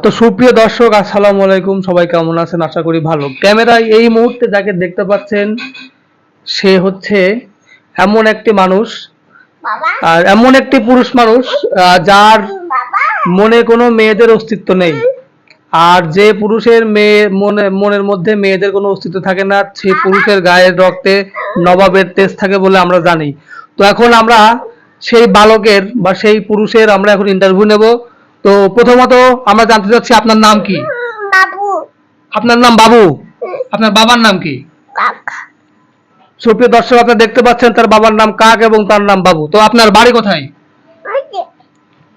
তো সুপ্রিয় দর্শক, আসসালামু আলাইকুম। সবাই কেমন আছেন? আশা করি ভালো। ক্যামেরায় এই মুহূর্তে যাকে দেখতে পাচ্ছেন সে হচ্ছে এমন একটি মানুষ, আর এমন একটি পুরুষ মানুষ যার মনে কোনো মেয়েদের অস্তিত্ব নেই। আর যে পুরুষের মনের মধ্যে মেয়েদের কোনো অস্তিত্ব থাকে না, সেই পুরুষের গায়ের রক্তে নবাবের তেজ থাকে বলে আমরা জানি। তো এখন আমরা সেই বালকের বা সেই পুরুষের আমরা এখন ইন্টারভিউ নেব। তো প্রথমত আমরা জানতে চাচ্ছি আপনার নাম কি? বাবু। আপনার নাম বাবু? আপনার বাবার নাম কি? কাক। সুপ্রিয় দর্শক, আপনারা দেখতে পাচ্ছেন তার বাবার নাম কাক এবং তার নাম বাবু। তো আপনার বাড়ি কোথায়?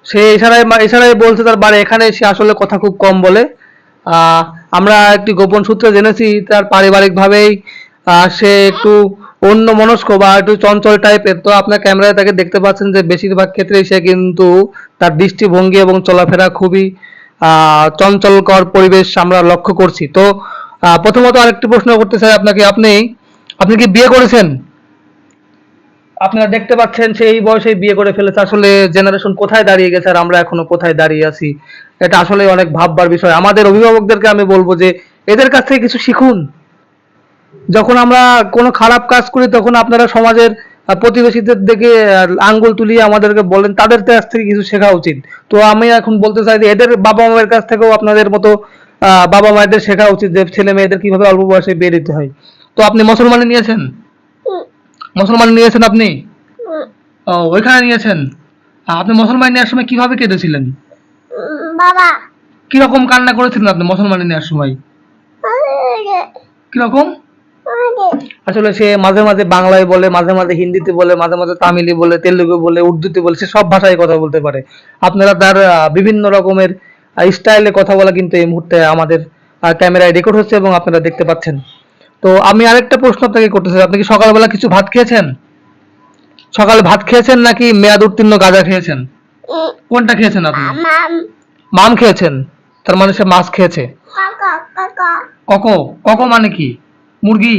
সে ইশারায় বলছে তার বাড়ি এখানে। সে আসলে কথা খুব কম বলে। আমরা একটি গোপন সূত্রে জেনেছি তার পারিবারিক ভাবেই সে একটু অন্য মনস্ক বা একটু চঞ্চল টাইপের। তো আপনার ক্যামেরায় তাকে দেখতে পাচ্ছেন যে বেশিরভাগ ক্ষেত্রেই সে কিন্তু তার দৃষ্টিভঙ্গি এবং চলাফেরা খুবই চঞ্চলকর পরিবেশ আমরা লক্ষ্য করছি। তো প্রথমত আরেকটি প্রশ্ন করতে চাই আপনাকে, আপনি কি বিয়ে করেছেন? আপনারা দেখতে পাচ্ছেন সে এই বয়সে বিয়ে করে ফেলেছে। আসলে জেনারেশন কোথায় দাঁড়িয়ে গেছে আর আমরা এখনো কোথায় দাঁড়িয়ে আছি, এটা আসলে অনেক ভাববার বিষয়। আমাদের অভিভাবকদেরকে আমি বলবো যে এদের কাছ থেকে কিছু শিখুন। যখন আমরা কোনো খারাপ কাজ করি তখন আপনারা সমাজের প্রতিবেশীদের দিকে আঙ্গুল তুলিয়ে আমাদেরকে বলেন, তাদের কাছ থেকে কিছু শেখা উচিত। তো আমি এখন বলতে চাই যে এদের বাবা মায়ের কাছ থেকেও আপনাদের মতো বাবা মায়েদের শেখা উচিত যে ছেলে মেয়েদের কিভাবে অল্প বয়সে বিয়ে দিতে হয়। তো আপনি মুসলমানি নিয়েছেন? মুসলমান নিয়েছেন আপনি? ও, ওইখানে নিয়েছেন। আপনি মুসলমান নেওয়ার সময় কিভাবে কেঁদেছিলেন? বাবা। কিরকম কান্না করেছিলেন আপনি মুসলমানি নেওয়ার সময়? কিরকম? আসলে সে মাঝে মাঝে বাংলায় বলে, মাঝে মাঝে হিন্দিতে বলে, মাঝে মাঝে তামিলি বলে, তেলুগু বলে, উর্দুতে বলে, সে সব ভাষায় কথা বলতে পারে। আপনারা তার বিভিন্ন রকমের স্টাইলে কথা বলা কিন্তু এই মুহূর্তে আমাদের ক্যামেরায় রেকর্ড হচ্ছে এবং আপনারা দেখতে পাচ্ছেন। তো আমি আরেকটা প্রশ্ন আপনাকে করতে চাই, আপনি কি সকালবেলা কিছু ভাত খেয়েছেন? সকালে ভাত খেয়েছেন নাকি মেয়াদ উত্তীর্ণ গাঁজা খেয়েছেন? কোনটা খেয়েছেন আপনি? মাম খেয়েছেন, তার মানে সে মাছ খেয়েছে। কক? কক মানে কি? মুরগি?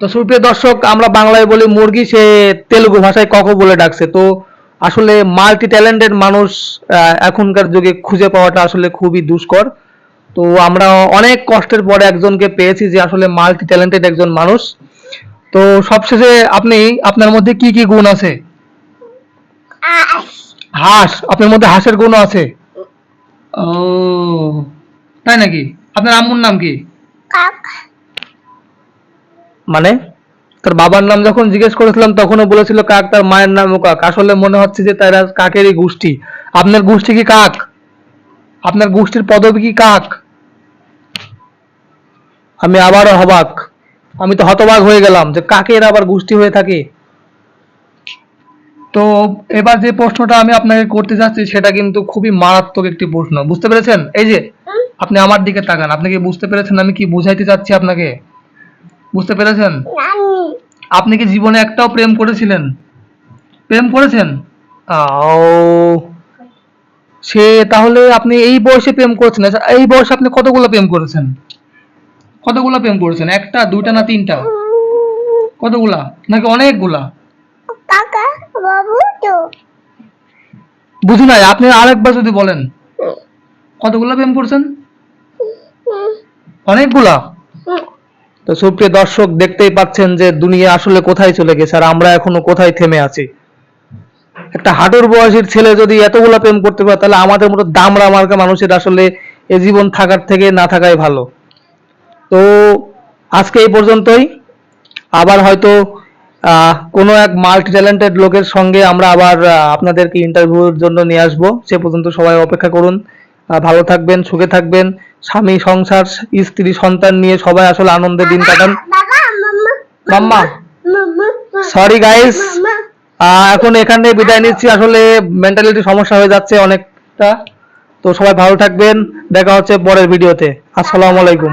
তো সুপ্রিয় দর্শক, আমরা বাংলায় বলি মুরগি, সে তেলুগু ভাষায় কক বলে ডাকছে। তো আসলে মাল্টি ট্যালেন্টেড মানুষ এখনকার যুগে খুঁজে পাওয়াটা আসলে খুবই দুষ্কর। তো আমরা অনেক কষ্টের পরে একজনকে পেয়েছি যে আসলে মাল্টি ট্যালেন্টেড একজন মানুষ। তো সবশেষে আপনি, আপনার মধ্যে কি কি গুণ আছে? হাঁস? আপনার মধ্যে হাঁসের গুণ আছে? ও, তাই নাকি? আপনার আম্মুর নাম কি? কাক। মানে তার বাবার নাম যখন জিজ্ঞেস করেছিলাম তখনও বলেছিল কাক, তার মায়ের নামও কাক। আসলে মনে হচ্ছে যে তারা কাকেরই গোষ্ঠী। আপনার গোষ্ঠী কি কাক? আপনার গোষ্ঠীর পদবী কি কাক? আমি আবারও হবাক, আমি তো হতবাক হয়ে গেলাম যে কাকের আবার গোষ্ঠী হয়ে থাকে। তো এবার যে প্রশ্নটা আমি আপনাকে করতে যাচ্ছি সেটা কিন্তু খুবই মারাত্মক একটি প্রশ্ন, বুঝতে পেরেছেন? এই যে আপনি আমার দিকে তাকান, আপনি কি বুঝতে পেরেছেন আমি কি বুঝাইতে চাচ্ছি আপনাকে? বুঝতে পেরেছেন? আপনি কি জীবনে একটাও প্রেম করেছিলেন? প্রেম করেছেন? আও, সে তাহলে আপনি এই বয়সে প্রেম করছেন? আচ্ছা, এই বয়সে আপনি কতগুলো প্রেম করেছেন? কতগুলো প্রেম করেছেন? একটা, দুইটা না তিনটা? কতগুলা নাকি অনেকগুলা? কাকা বাবু তো বুঝি নাই, আপনি আরেকবার যদি বলেন। কতগুলো প্রেম করছেন? অনেকগুলা? তো সুপ্রিয় দর্শক, দেখতেই পাচ্ছেন যে দুনিয়া আসলে কোথায় চলে গেছে আর আমরা এখনো কোথায় থেমে আছি। একটা হাঁটুর বয়সের ছেলে যদি এতগুলা প্রেম করতে পারে তাহলে আমাদের মতো দামড়া মার্কা মানুষের আসলে এ জীবন থাকার থেকে না থাকাই ভালো। তো আজকে এই পর্যন্তই। আবার হয়তো কোনো এক মাল্টি ট্যালেন্টেড লোকের সঙ্গে আমরা আবার আপনাদেরকে ইন্টারভিউর জন্য নিয়ে আসবো। সে পর্যন্ত সবাই অপেক্ষা করুন। ভালো থাকবেন, সুখে থাকবেন। স্বামী, সংসার, স্ত্রী, সন্তান নিয়ে সবাই আসলে আনন্দে দিন কাটান। মাম্মা, সরি গাইস, এখন এখানে বিদায় নিচ্ছি। আসলে মেন্টালিটি সমস্যা হয়ে যাচ্ছে অনেকটা। তো সবাই ভালো থাকবেন, দেখা হচ্ছে পরের ভিডিওতে। আসসালামু আলাইকুম।